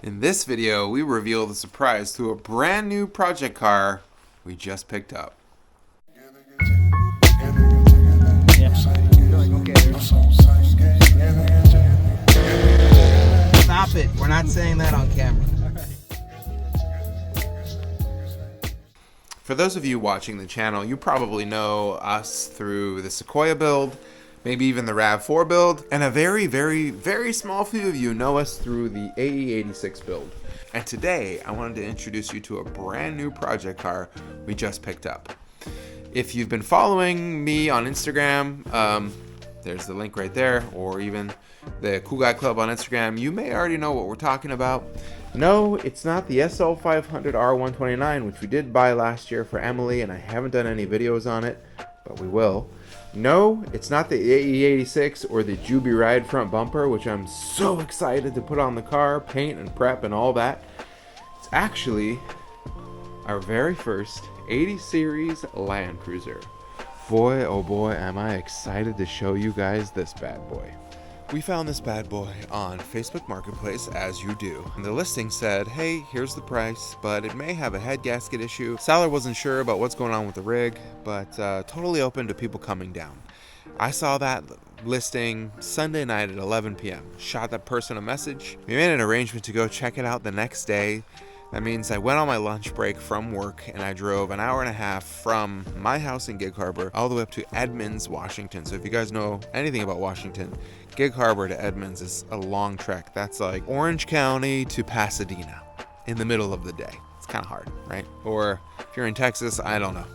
In this video, we reveal the surprise to a brand new project car we just picked up. Stop it. We're not saying that on camera. For those of you watching the channel, you probably know us through the Sequoia build, maybe even the RAV4 build, and a very small few of you know us through the AE86 build. And today, I wanted to introduce you to a brand new project car we just picked up. If you've been following me on Instagram, there's the link right there, or even the Cool Guy Club on Instagram, you may already know what we're talking about. No, it's not the SL500 R129, which we did buy last year for Emily, and I haven't done any videos on it, but we will. No, it's not the AE86 or the Juby Ride front bumper, which I'm so excited to put on the car, paint and prep and all that. It's actually our very first 80 series Land Cruiser. Boy, oh boy, am I excited to show you guys this bad boy. We found this bad boy on Facebook Marketplace, as you do. And the listing said, hey, here's the price, but it may have a head gasket issue. Seller wasn't sure about what's going on with the rig, but totally open to people coming down. I saw that listing Sunday night at 11 p.m. Shot that person a message. We made an arrangement to go check it out the next day. That means I went on my lunch break from work and I drove an hour and a half from my house in Gig Harbor all the way up to Edmonds, Washington. So if you guys know anything about Washington, Gig Harbor to Edmonds is a long trek. That's like Orange County to Pasadena in the middle of the day. It's kind of hard, right? Or if you're in Texas, I don't know.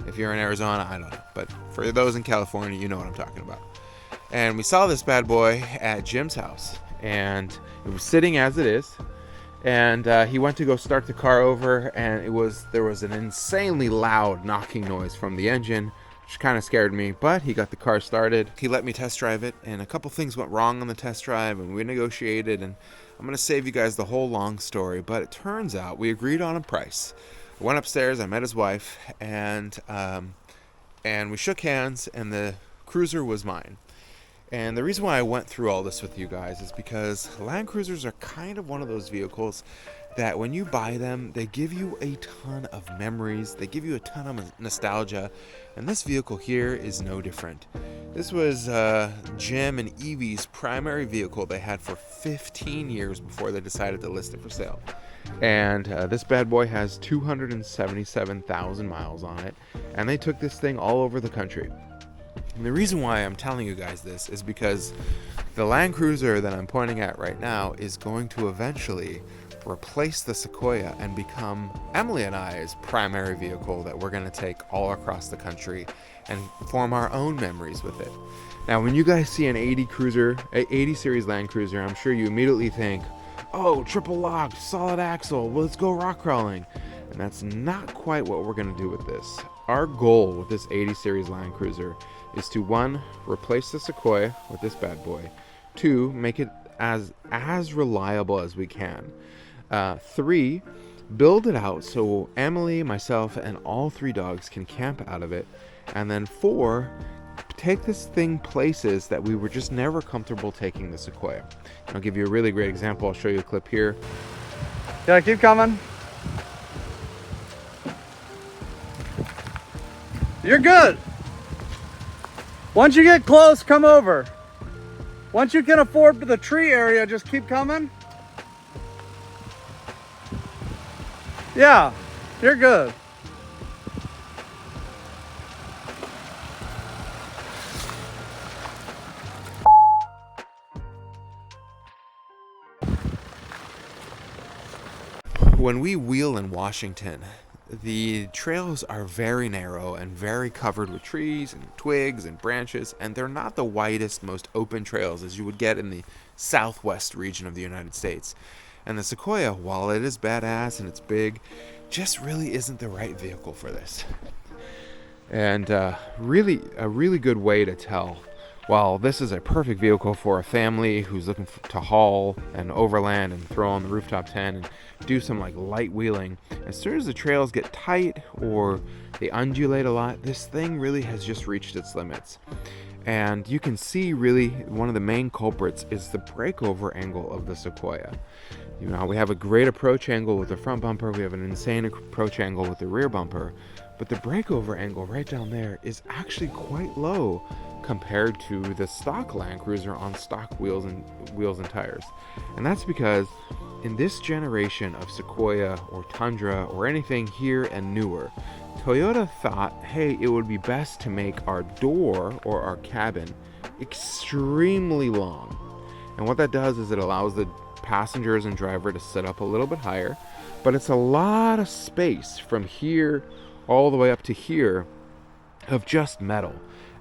If you're in Arizona, I don't know. But for those in California, you know what I'm talking about. And we saw this bad boy at Jim's house, and it was sitting as it is. And he went to go start the car over, and there was an insanely loud knocking noise from the engine, which kind of scared me, but he got the car started. He let me test drive it, and a couple things went wrong on the test drive, and we negotiated, and I'm going to save you guys the whole long story, but it turns out we agreed on a price. I went upstairs, I met his wife, and we shook hands, and the Cruiser was mine. And the reason why I went through all this with you guys is because Land Cruisers are kind of one of those vehicles that when you buy them, they give you a ton of memories, they give you a ton of nostalgia, and this vehicle here is no different. This was Jim and Evie's primary vehicle they had for 15 years before they decided to list it for sale. And this bad boy has 277,000 miles on it, and they took this thing all over the country. And the reason why I'm telling you guys this is because the Land Cruiser that I'm pointing at right now is going to eventually replace the Sequoia and become Emily and I's primary vehicle that we're going to take all across the country and form our own memories with it. Now, when you guys see an 80 series Land Cruiser, I'm sure you immediately think, oh, triple locked, solid axle, well, let's go rock crawling. And that's not quite what we're going to do with this. Our goal with this 80 series Land Cruiser is to, 1, replace the Sequoia with this bad boy, 2, make it as reliable as we can, 3, build it out so Emily, myself, and all 3 dogs can camp out of it, and then 4, take this thing places that we were just never comfortable taking the Sequoia. And I'll give you a really great example. I'll show you a clip here. Yeah, keep coming. You're good. Once you get close, come over. Once you can afford the tree area, just keep coming. Yeah, you're good. When we wheel in Washington, the trails are very narrow and very covered with trees and twigs and branches, and they're not the widest, most open trails as you would get in the southwest region of the United States. And the Sequoia, while it is badass and it's big, just really isn't the right vehicle for this. And really, a really good way to tell, while this is a perfect vehicle for a family who's looking to haul and overland and throw on the rooftop tent and do some like light wheeling, as soon as the trails get tight or they undulate a lot, this thing really has just reached its limits. And you can see really one of the main culprits is the breakover angle of the Sequoia. You know, we have a great approach angle with the front bumper. We have an insane approach angle with the rear bumper. But the breakover angle right down there is actually quite low compared to the stock Land Cruiser on stock wheels and tires. And that's because in this generation of Sequoia or Tundra or anything here and newer, Toyota thought, hey, it would be best to make our door or our cabin extremely long. And what that does is it allows the passengers and driver to sit up a little bit higher, but it's a lot of space from here all the way up to here of just metal.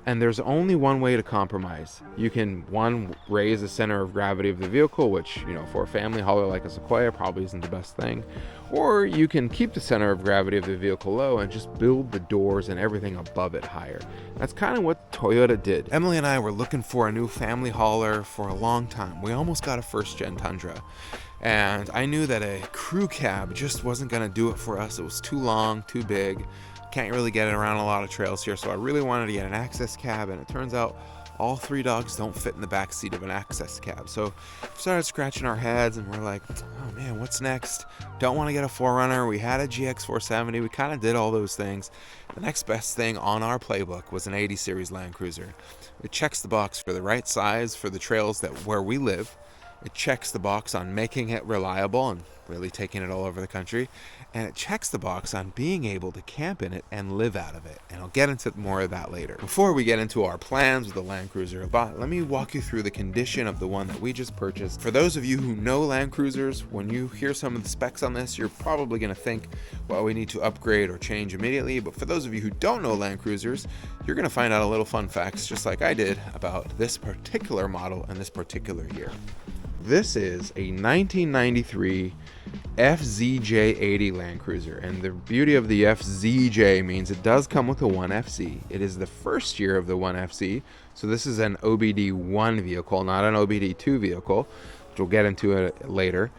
And there's only one way to compromise. You can, one, raise the center of gravity of the vehicle, which, you know, for a family hauler like a Sequoia probably isn't the best thing. Or you can keep the center of gravity of the vehicle low and just build the doors and everything above it higher. That's kind of what Toyota did. Emily and I were looking for a new family hauler for a long time. We almost got a first-gen Tundra. And I knew that a crew cab just wasn't going to do it for us. It was too long, too big. Can't really get it around a lot of trails here, so I really wanted to get an access cab, and it turns out all three dogs don't fit in the back seat of an access cab. So we started scratching our heads, and we're like, oh man, what's next? Don't want to get a 4Runner. We had a GX470. We kind of did all those things. The next best thing on our playbook was an 80 series Land Cruiser. It checks the box for the right size for the trails where we live. It checks the box on making it reliable and really taking it all over the country. And it checks the box on being able to camp in it and live out of it. And I'll get into more of that later. Before we get into our plans with the Land Cruiser, let me walk you through the condition of the one that we just purchased. For those of you who know Land Cruisers, when you hear some of the specs on this, you're probably going to think, well, we need to upgrade or change immediately. But for those of you who don't know Land Cruisers, you're going to find out a little fun facts, just like I did, about this particular model and this particular year. This is a 1993 FZJ80 Land Cruiser, and the beauty of the FZJ means it does come with a 1FC. It is the first year of the 1FC, so this is an OBD1 vehicle, not an OBD2 vehicle, which we'll get into it later.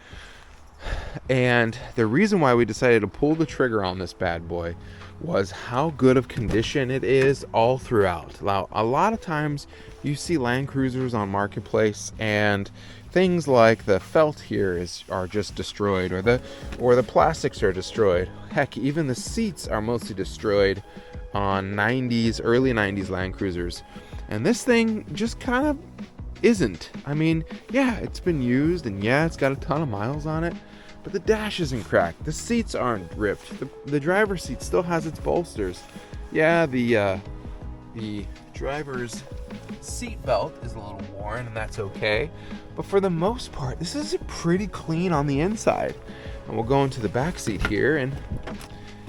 And the reason why we decided to pull the trigger on this bad boy was how good of condition it is all throughout. Now, a lot of times you see Land Cruisers on Marketplace and things like the felt here are just destroyed, or the plastics are destroyed. Heck, even the seats are mostly destroyed on early 90s Land Cruisers. And this thing just kind of isn't. I mean, yeah, it's been used, and yeah, it's got a ton of miles on it, but the dash isn't cracked. The seats aren't ripped. The driver's seat still has its bolsters. Yeah, the driver's seat belt is a little worn, and that's okay. But for the most part, this is pretty clean on the inside. And we'll go into the back seat here, and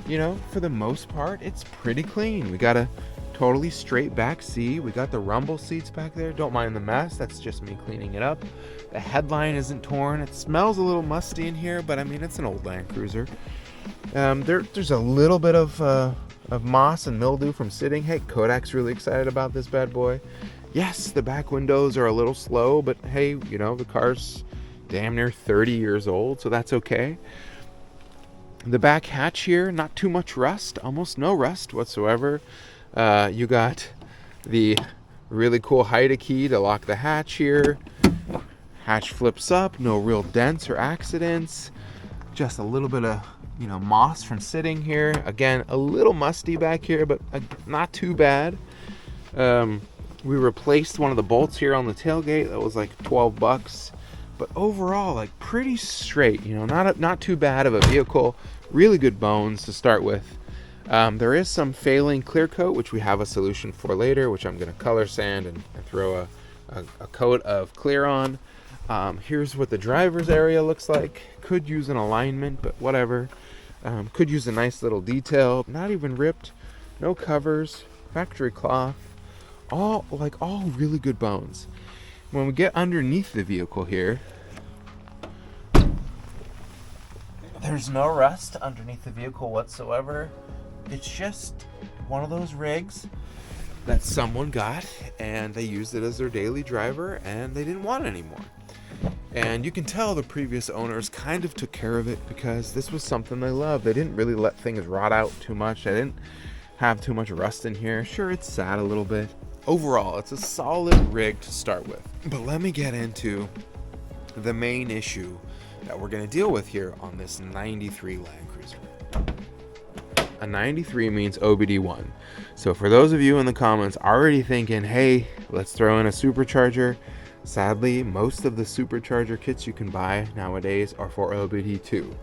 you know, for the most part, it's pretty clean. We got a totally straight back seat. We got the rumble seats back there. Don't mind the mess. That's just me cleaning it up. The headline isn't torn. It smells a little musty in here, but I mean, it's an old Land Cruiser. There's a little bit of moss and mildew from sitting. Hey, Kodak's really excited about this bad boy. Yes, the back windows are a little slow, but hey, you know, the car's damn near 30 years old, so that's okay. The back hatch here, not too much rust, almost no rust whatsoever. You got the really cool hide key to lock the hatch here. Hatch flips up, no real dents or accidents. Just a little bit of, you know, moss from sitting here. Again, a little musty back here, but not too bad. We replaced one of the bolts here on the tailgate. That was like $12. But overall, like, pretty straight, you know, not too bad of a vehicle. Really good bones to start with. There is some failing clear coat, which we have a solution for later, which I'm going to color sand and throw a coat of clear on. Here's what the driver's area looks like. Could use an alignment, but whatever. Could use a nice little detail. Not even ripped. No covers. Factory cloth. All really good bones. When we get underneath the vehicle here, there's no rust underneath the vehicle whatsoever. It's just one of those rigs that someone got and they used it as their daily driver and they didn't want it anymore. And you can tell the previous owners kind of took care of it because this was something they loved. They didn't really let things rot out too much. They didn't have too much rust in here. Sure, it's sad a little bit. Overall, it's a solid rig to start with. But let me get into the main issue that we're going to deal with here on this 93 Land Cruiser. A 93 means OBD1. So for those of you in the comments already thinking, hey, let's throw in a supercharger, sadly, most of the supercharger kits you can buy nowadays are for OBD2,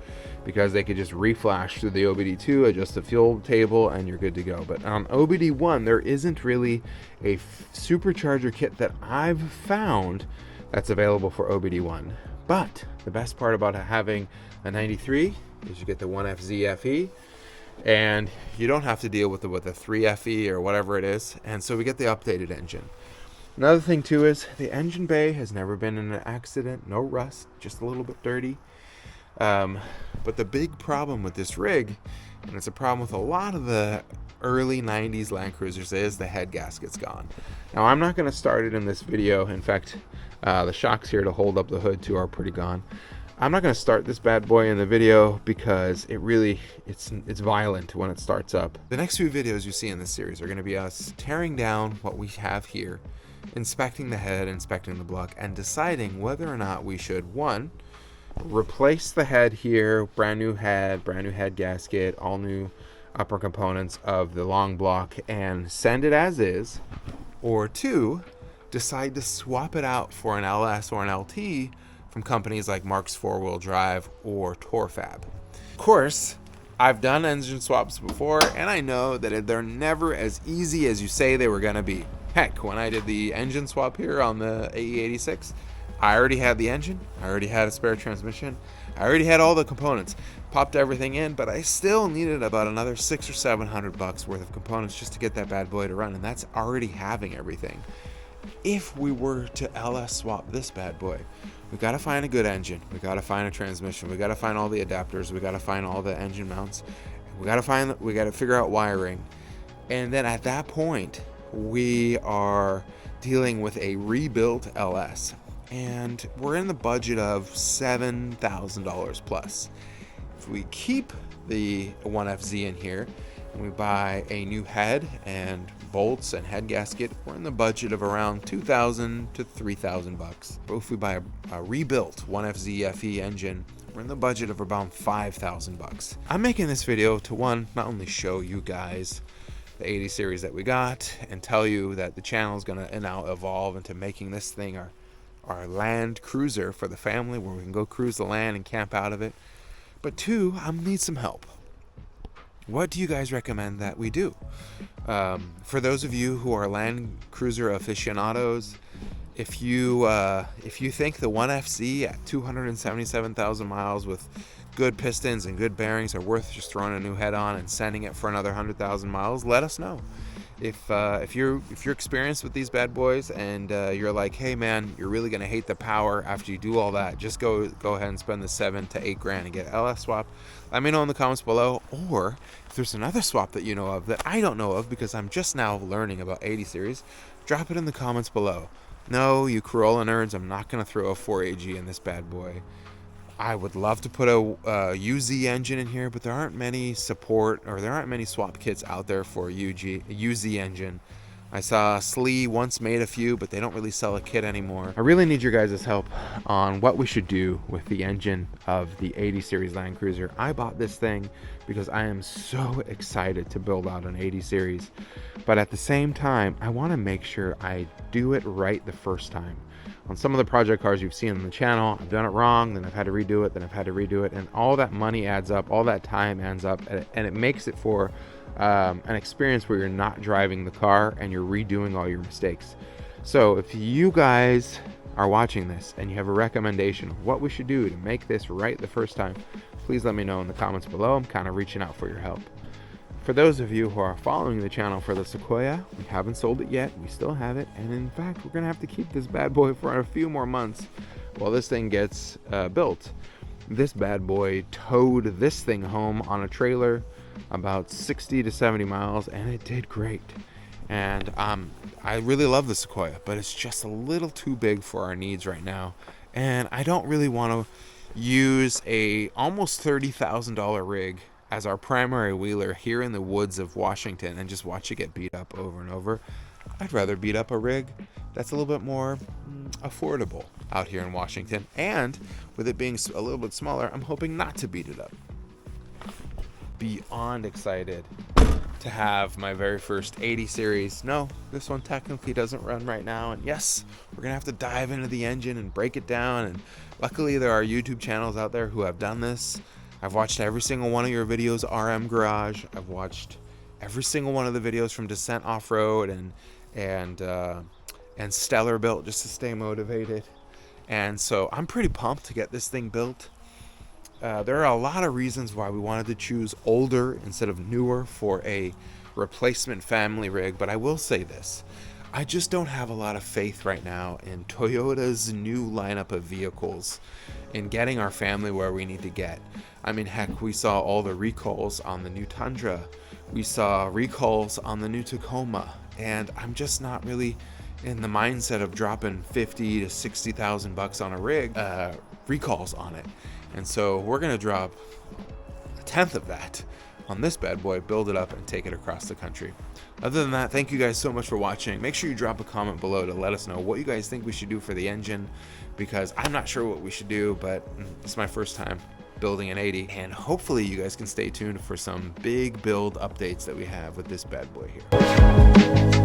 because they could just reflash through the OBD2, adjust the fuel table, and you're good to go. But on OBD1, there isn't really a supercharger kit that I've found that's available for OBD1. But the best part about having a 93 is you get the 1FZFE, and you don't have to deal with the 3FE or whatever it is. And so we get the updated engine. Another thing too is the engine bay has never been in an accident, no rust, just a little bit dirty. But the big problem with this rig, and it's a problem with a lot of the early 90s Land Cruisers, is the head gasket's gone. Now I'm not going to start it in this video. In fact, the shocks here to hold up the hood too are pretty gone. I'm not going to start this bad boy in the video because it's violent when it starts up. The next few videos you see in this series are going to be us tearing down what we have here, inspecting the head, inspecting the block, and deciding whether or not we should, one, replace the head here, brand new head gasket, all new upper components of the long block, and send it as is, or two, decide to swap it out for an LS or an LT from companies like Mark's 4-wheel drive or Torfab. Of course, I've done engine swaps before, and I know that they're never as easy as you say they were gonna be. Heck, when I did the engine swap here on the AE86, I already had the engine, I already had a spare transmission, I already had all the components, popped everything in, but I still needed about another $600 or $700 worth of components just to get that bad boy to run, and that's already having everything. If we were to LS swap this bad boy, we gotta find a good engine, we gotta find a transmission, we gotta find all the adapters, we gotta find all the engine mounts, we gotta figure out wiring, and then at that point we are dealing with a rebuilt LS, and we're in the budget of $7,000 plus. If we keep the 1FZ in here and we buy a new head and bolts and head gasket, we're in the budget of around $2,000 to $3,000. But if we buy a rebuilt 1FZ FE engine, we're in the budget of about $5,000. I'm making this video to, one, not only show you guys the 80 series that we got and tell you that the channel is going to now evolve into making this thing our land cruiser for the family, where we can go cruise the land and camp out of it. But two, I need some help. What do you guys recommend that we do? For those of you who are Land Cruiser aficionados, if you think the 1FC at 277,000 miles with good pistons and good bearings are worth just throwing a new head on and sending it for another 100,000 miles, let us know. If you're experienced with these bad boys and you're like, hey man, you're really gonna hate the power after you do all that, just go ahead and spend the $7,000 to $8,000 and get LS swap. Let me know in the comments below. Or if there's another swap that you know of that I don't know of because I'm just now learning about 80 series, drop it in the comments below. No, you Corolla nerds, I'm not gonna throw a 4AG in this bad boy. I would love to put a UZ engine in here, but there aren't many swap kits out there for UZ engine. I saw Slee once made a few, but they don't really sell a kit anymore. I really need your guys' help on what we should do with the engine of the 80 series Land Cruiser. I bought this thing because I am so excited to build out an 80 series, but at the same time, I want to make sure I do it right the first time. On some of the project cars you've seen on the channel, I've done it wrong, then I've had to redo it, then I've had to redo it, and all that money adds up, all that time adds up, and it makes it for an experience where you're not driving the car and you're redoing all your mistakes. So if you guys are watching this and you have a recommendation of what we should do to make this right the first time, please let me know in the comments below. I'm kind of reaching out for your help. For those of you who are following the channel for the Sequoia, we haven't sold it yet. We still have it. And in fact, we're going to have to keep this bad boy for a few more months while this thing gets built. This bad boy towed this thing home on a trailer about 60 to 70 miles, and it did great. And I really love the Sequoia, but it's just a little too big for our needs right now. And I don't really want to use a almost $30,000 rig as our primary wheeler here in the woods of Washington and just watch it get beat up over and over. I'd rather beat up a rig that's a little bit more affordable out here in Washington. And with it being a little bit smaller, I'm hoping not to beat it up. Beyond excited to have my very first 80 series. No, this one technically doesn't run right now, and yes, we're gonna have to dive into the engine and break it down, and luckily there are YouTube channels out there who have done this. I've watched every single one of your videos, RM Garage. I've watched every single one of the videos from Descent Off-Road and Stellar Built, just to stay motivated. And so I'm pretty pumped to get this thing built. There are a lot of reasons why we wanted to choose older instead of newer for a replacement family rig, but I will say this. I just don't have a lot of faith right now in Toyota's new lineup of vehicles in getting our family where we need to get. I mean, heck, we saw all the recalls on the new Tundra. We saw recalls on the new Tacoma, and I'm just not really in the mindset of dropping 50 to 60,000 bucks on a rig, recalls on it. And so we're gonna drop a tenth of that on this bad boy, build it up, and take it across the country. Other than that, thank you guys so much for watching. Make sure you drop a comment below to let us know what you guys think we should do for the engine, because I'm not sure what we should do, but it's my first time building an 80, and hopefully you guys can stay tuned for some big build updates that we have with this bad boy here.